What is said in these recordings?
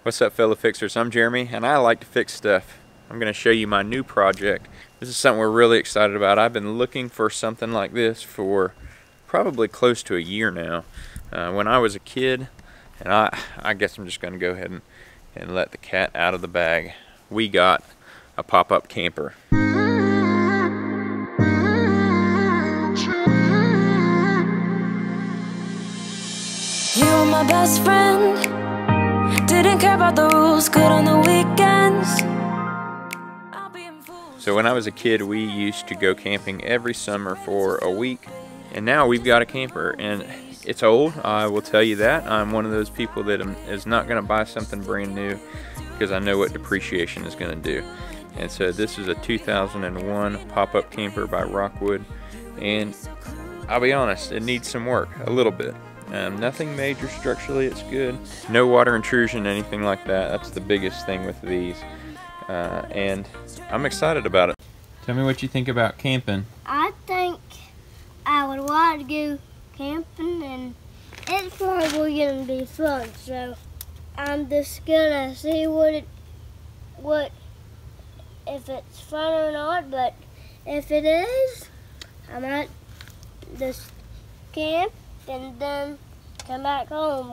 What's up, fellow fixers? I'm Jeremy and I like to fix stuff. I'm going to show you my new project. This is something we're really excited about. I've been looking for something like this for probably close to a year now. When I was a kid, and I guess I'm just going to go ahead and let the cat out of the bag. We got a pop-up camper. You were my best friend. Didn't care about the rules, good on the weekends. So when I was a kid, we used to go camping every summer for a week, and now we've got a camper, and it's old, I will tell you that. I'm one of those people that is not going to buy something brand new because I know what depreciation is going to do. And so this is a 2001 pop-up camper by Rockwood, and I'll be honest, it needs some work, a little bit. Nothing major structurally, it's good. No water intrusion, anything like that. That's the biggest thing with these. And I'm excited about it. Tell me what you think about camping. I think I would want to go camping, and it's probably going to be fun. So I'm just going to see if it's fun or not. But if it is, I might just camp and then come back home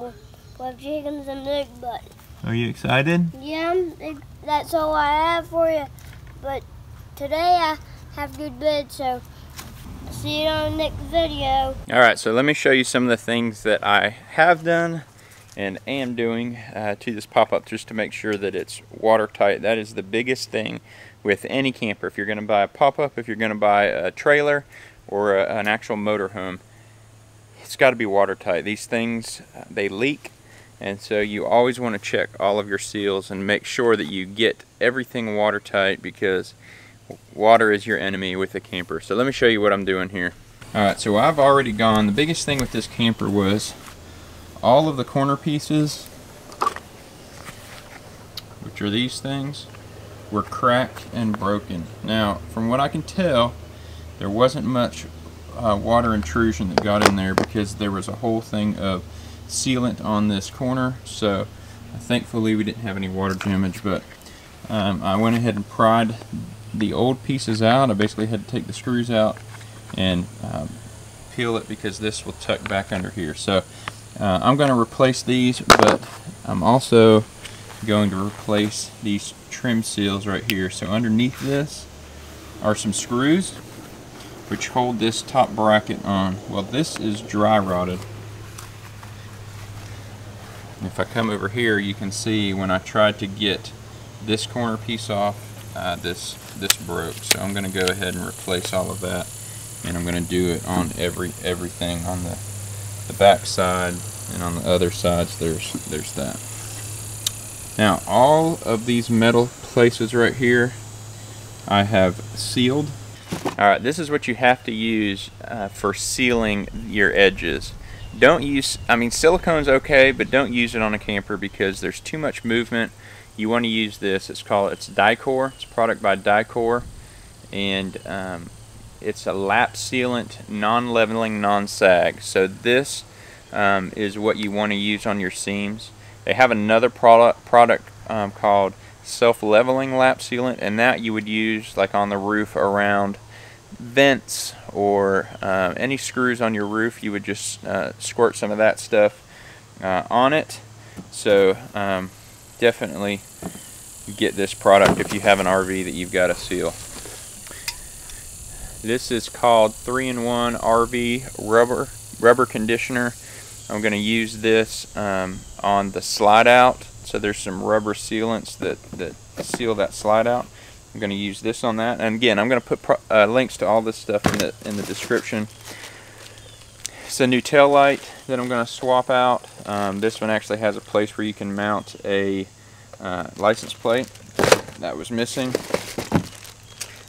with chickens and eggs. But are you excited? yeah, that's all I have for you. But today I have to go to bed, so see you on the next video. Alright, so let me show you some of the things that I have done and am doing to this pop-up just to make sure that it's watertight. That is the biggest thing with any camper. If you're going to buy a pop-up, if you're going to buy a trailer or an actual motorhome, it's got to be watertight. These things, they leak, and so you always want to check all of your seals and make sure that you get everything watertight, because water is your enemy with a camper. So let me show you what I'm doing here. Alright, so I've already gone. The biggest thing with this camper was all of the corner pieces, which are these things, were cracked and broken. Now, from what I can tell, there wasn't much water intrusion that got in there because there was a whole thing of sealant on this corner. So thankfully we didn't have any water damage, but I went ahead and pried the old pieces out. I basically had to take the screws out and peel it because this will tuck back under here. So I'm going to replace these, but I'm also going to replace these trim seals right here. So underneath this are some screws which hold this top bracket on. Well, this is dry rotted. If I come over here, you can see when I tried to get this corner piece off, this broke. So I'm going to go ahead and replace all of that, and I'm going to do it on everything on the back side, and on the other sides there's that. Now all of these metal places right here I have sealed. Alright, this is what you have to use for sealing your edges. Don't use, silicone's okay, but don't use it on a camper because there's too much movement. You want to use this. It's Dicor. It's a product by Dicor, and it's a lap sealant, non-leveling, non-sag. So this is what you want to use on your seams. They have another product called self-leveling lap sealant, and that you would use like on the roof around vents or any screws on your roof. You would just squirt some of that stuff on it. So definitely get this product if you have an RV that you've got to seal. This is called 3-in-1 RV rubber conditioner. I'm going to use this on the slide out. So there's some rubber sealants that seal that slide out. I'm going to use this on that, and again, I'm going to put links to all this stuff in the description. It's a new tail light that I'm going to swap out. This one actually has a place where you can mount a license plate that was missing.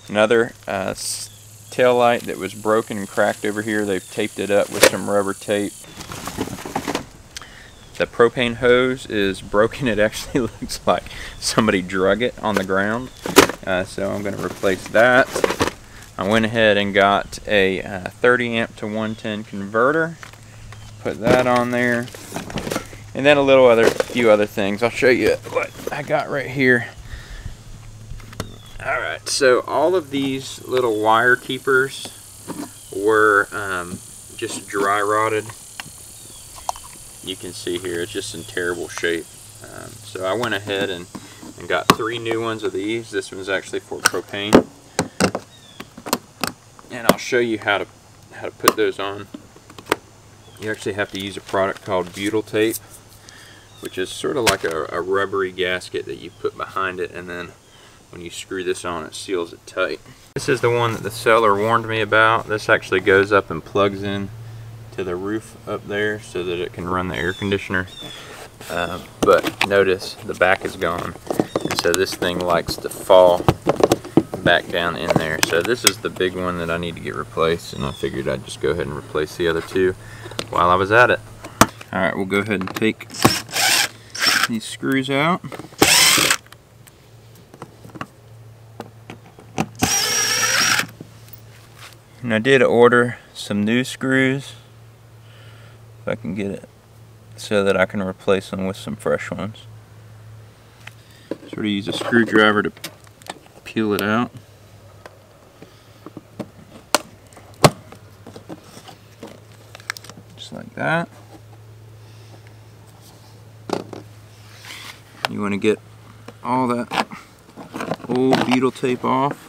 Another tail light that was broken and cracked over here. They've taped it up with some rubber tape. The propane hose is broken. It actually looks like somebody drug it on the ground. So I'm going to replace that. I went ahead and got a 30 amp to 110 converter. Put that on there. And then a few other things. I'll show you what I got right here. Alright, so all of these little wire keepers were just dry rotted. You can see here it's just in terrible shape. So I went ahead and got 3 new ones of these. This one's actually for propane. And I'll show you how to put those on. You actually have to use a product called Butyl Tape, which is sort of like a rubbery gasket that you put behind it, and then when you screw this on, it seals it tight. This is the one that the seller warned me about. This actually goes up and plugs in to the roof up there so that it can run the air conditioner. But notice the back is gone, and so this thing likes to fall back down in there. So this is the big one that I need to get replaced, and I figured I'd just go ahead and replace the other 2 while I was at it. Alright, we'll go ahead and take these screws out. And I did order some new screws, if I can get it, so that I can replace them with some fresh ones. Sort of use a screwdriver to peel it out. Just like that. You want to get all that old Butyl tape off.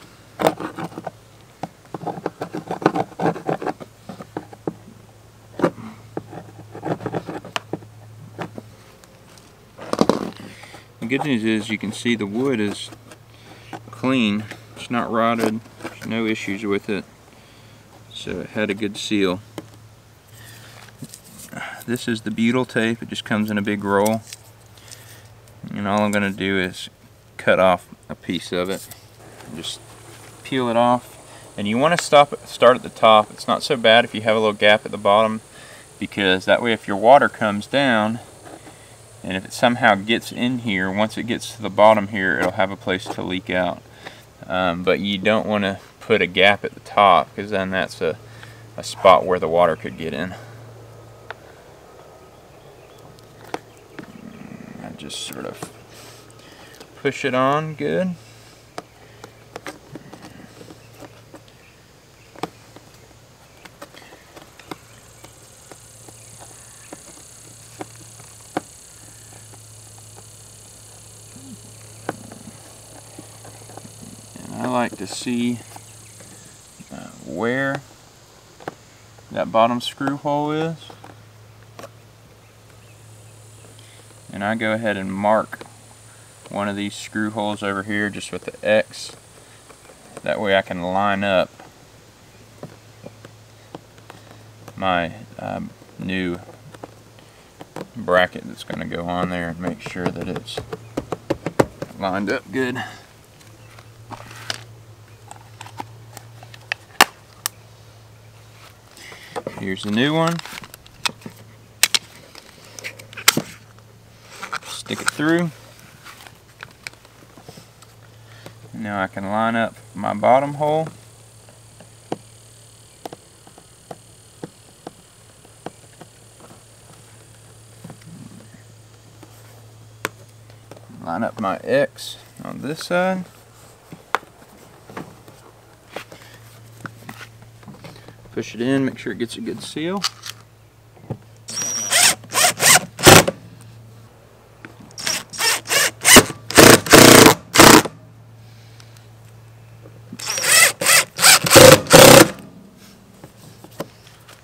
The good news is you can see the wood is clean. It's not rotted. There's no issues with it. So it had a good seal. This is the Butyl tape. It just comes in a big roll. And all I'm going to do is cut off a piece of it. Just peel it off. And you want to start at the top. It's not so bad if you have a little gap at the bottom, because that way if your water comes down, and if it somehow gets in here, once it gets to the bottom here, it'll have a place to leak out. But you don't want to put a gap at the top, because then that's a spot where the water could get in. I just sort of push it on good. I like to see where that bottom screw hole is, and I go ahead and mark one of these screw holes over here just with the X. That way I can line up my new bracket that's going to go on there and make sure that it's lined up good. Here's the new one. Stick it through. Now I can line up my bottom hole. Line up my X on this side. Push it in, make sure it gets a good seal.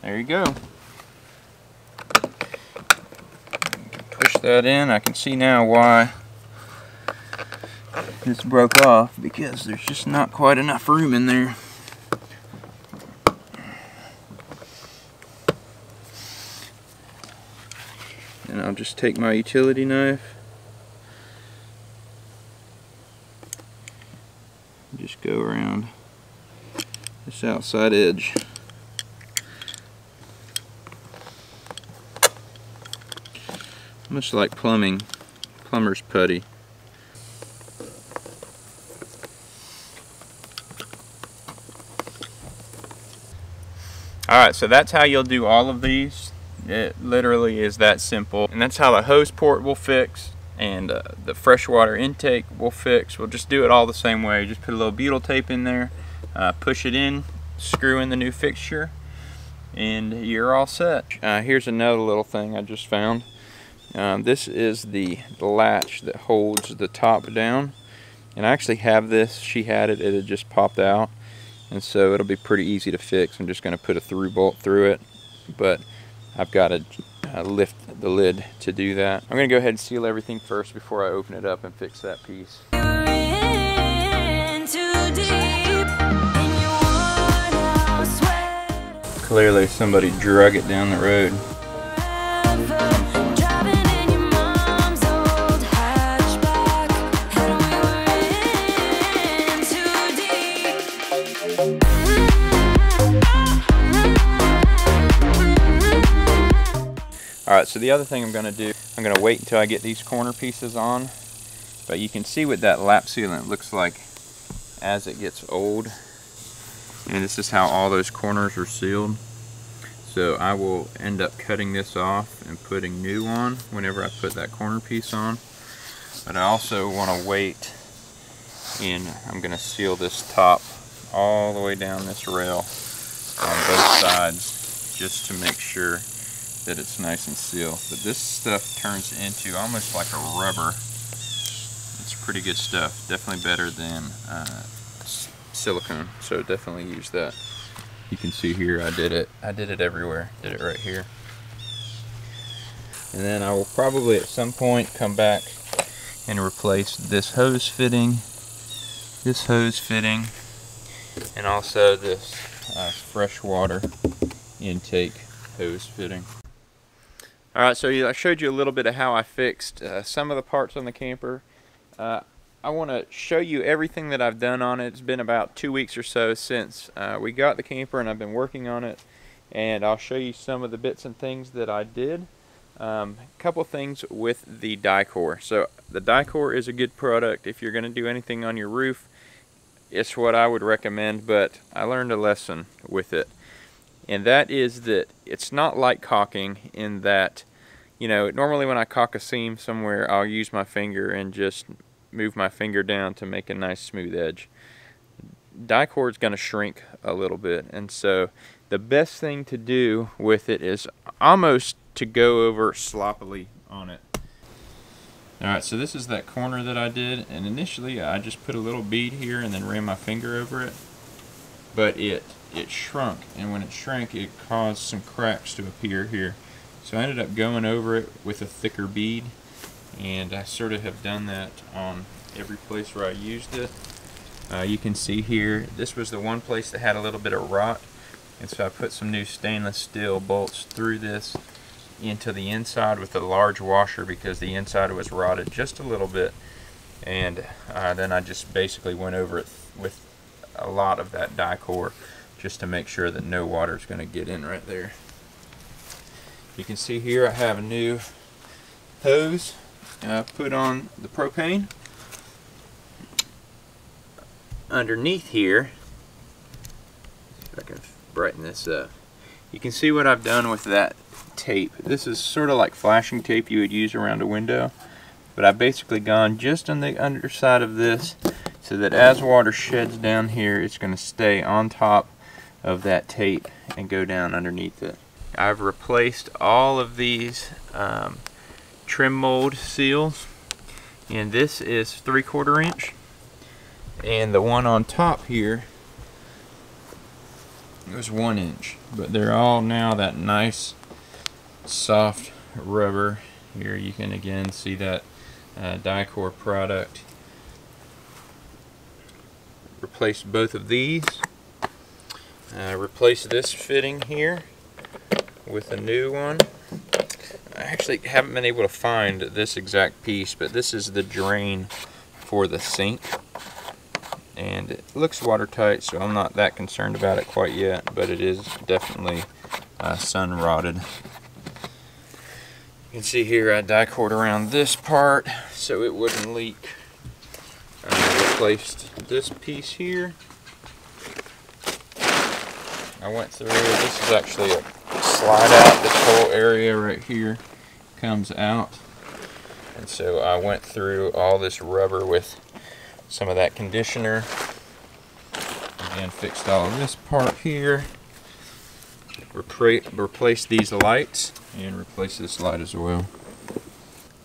There you go. Push that in. I can see now why this broke off, because there's just not quite enough room in there. And I'll just take my utility knife, and just go around this outside edge. Much like plumber's putty. Alright, so that's how you'll do all of these. It literally is that simple. And that's how the hose port will fix, and the freshwater intake will fix. We'll just do it all the same way. Just put a little butyl tape in there, push it in, screw in the new fixture, and you're all set. Here's another little thing I just found. This is the latch that holds the top down, and I actually have this. She had it, it had just popped out, and so it'll be pretty easy to fix. I'm just going to put a through bolt through it, but I've got to lift the lid to do that. I'm going to go ahead and seal everything first before I open it up and fix that piece. Clearly somebody drug it down the road. Alright, so the other thing I'm going to do, I'm going to wait until I get these corner pieces on, but you can see what that lap sealant looks like as it gets old, and this is how all those corners are sealed. So I will end up cutting this off and putting new on whenever I put that corner piece on, but I also want to wait, and I'm going to seal this top all the way down this rail on both sides just to make sure that it's nice and sealed. But this stuff turns into almost like a rubber. It's pretty good stuff. Definitely better than silicone. So definitely use that. You can see here I did it everywhere. Did it right here. And then I will probably at some point come back and replace this hose fitting, and also this freshwater intake hose fitting. Alright, so I showed you a little bit of how I fixed some of the parts on the camper. I want to show you everything that I've done on it. It's been about 2 weeks or so since we got the camper, and I've been working on it. And I'll show you some of the bits and things that I did. A couple things with the Dicor. So the Dicor is a good product if you're going to do anything on your roof. It's what I would recommend, but I learned a lesson with it. And that is that it's not like caulking in that, you know, normally when I caulk a seam somewhere, I'll use my finger and just move my finger down to make a nice smooth edge. Dicor is going to shrink a little bit, and so the best thing to do with it is almost to go over sloppily on it. Alright, so this is that corner that I did, and initially I just put a little bead here and then ran my finger over it, but it shrunk, and when it shrank it caused some cracks to appear here. So I ended up going over it with a thicker bead, and I sort of have done that on every place where I used it. You can see here, this was the one place that had a little bit of rot, and so I put some new stainless steel bolts through this into the inside with a large washer because the inside was rotted just a little bit, and then I just basically went over it with a lot of that Dicor just to make sure that no water is going to get in right there. You can see here I have a new hose put on the propane. Underneath here, if I can brighten this up, you can see what I've done with that tape. This is sort of like flashing tape you would use around a window, but I've basically gone just on the underside of this so that as water sheds down here, it's going to stay on top of that tape and go down underneath it. I've replaced all of these trim mold seals, and this is 3/4 inch, and the one on top here was 1 inch, but they're all now that nice soft rubber. Here you can again see that Dicor product. Replace both of these. Replace this fitting here with a new one. I actually haven't been able to find this exact piece, but this is the drain for the sink, and it looks watertight, so I'm not that concerned about it quite yet, but it is definitely sun rotted. You can see here I Dicored around this part so it wouldn't leak. I replaced this piece here. I went through, this is actually a slide out. This whole area right here comes out. And so I went through all this rubber with some of that conditioner. And fixed all of this part here. Replaced these lights and replaced this light as well.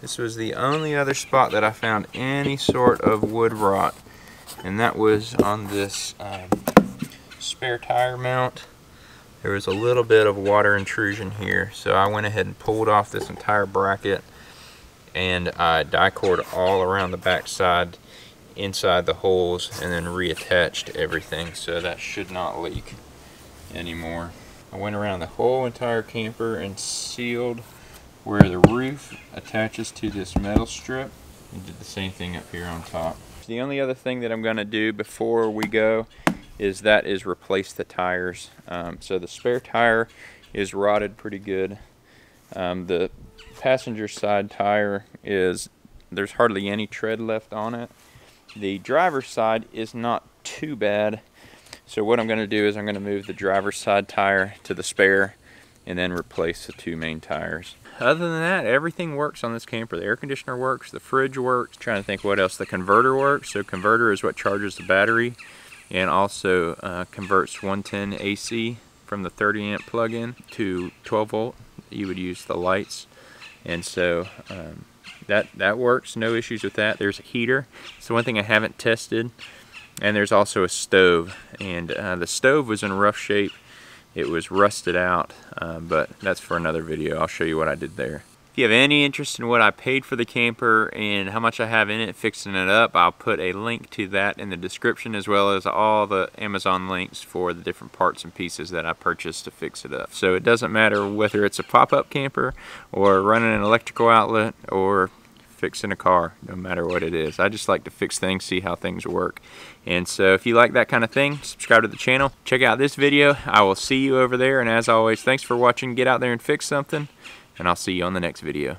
This was the only other spot that I found any sort of wood rot, and that was on this spare tire mount. There was a little bit of water intrusion here, so I went ahead and pulled off this entire bracket, and I die-cored all around the back side inside the holes, and then reattached everything, so that should not leak anymore. I went around the whole entire camper and sealed where the roof attaches to this metal strip, and did the same thing up here on top. The only other thing that I'm going to do before we go is replace the tires. So the spare tire is rotted pretty good. The passenger side tire there's hardly any tread left on it. The driver's side is not too bad. So what I'm going to do is I'm going to move the driver's side tire to the spare and then replace the two main tires. Other than that, everything works on this camper. The air conditioner works, the fridge works. I'm trying to think what else. The converter works. So converter is what charges the battery and also converts 110 AC from the 30 amp plug-in to 12 volt. You would use the lights. And so that works, no issues with that. There's a heater. So one thing I haven't tested. And there's also a stove. And the stove was in rough shape. It was rusted out, but that's for another video. I'll show you what I did there. If you have any interest in what I paid for the camper and how much I have in it fixing it up, I'll put a link to that in the description, as well as all the Amazon links for the different parts and pieces that I purchased to fix it up. So it doesn't matter whether it's a pop-up camper or running an electrical outlet or fixing a car, no matter what it is. I just like to fix things, see how things work. And so if you like that kind of thing, subscribe to the channel. Check out this video. I will see you over there. And as always, thanks for watching. Get out there and fix something. And I'll see you on the next video.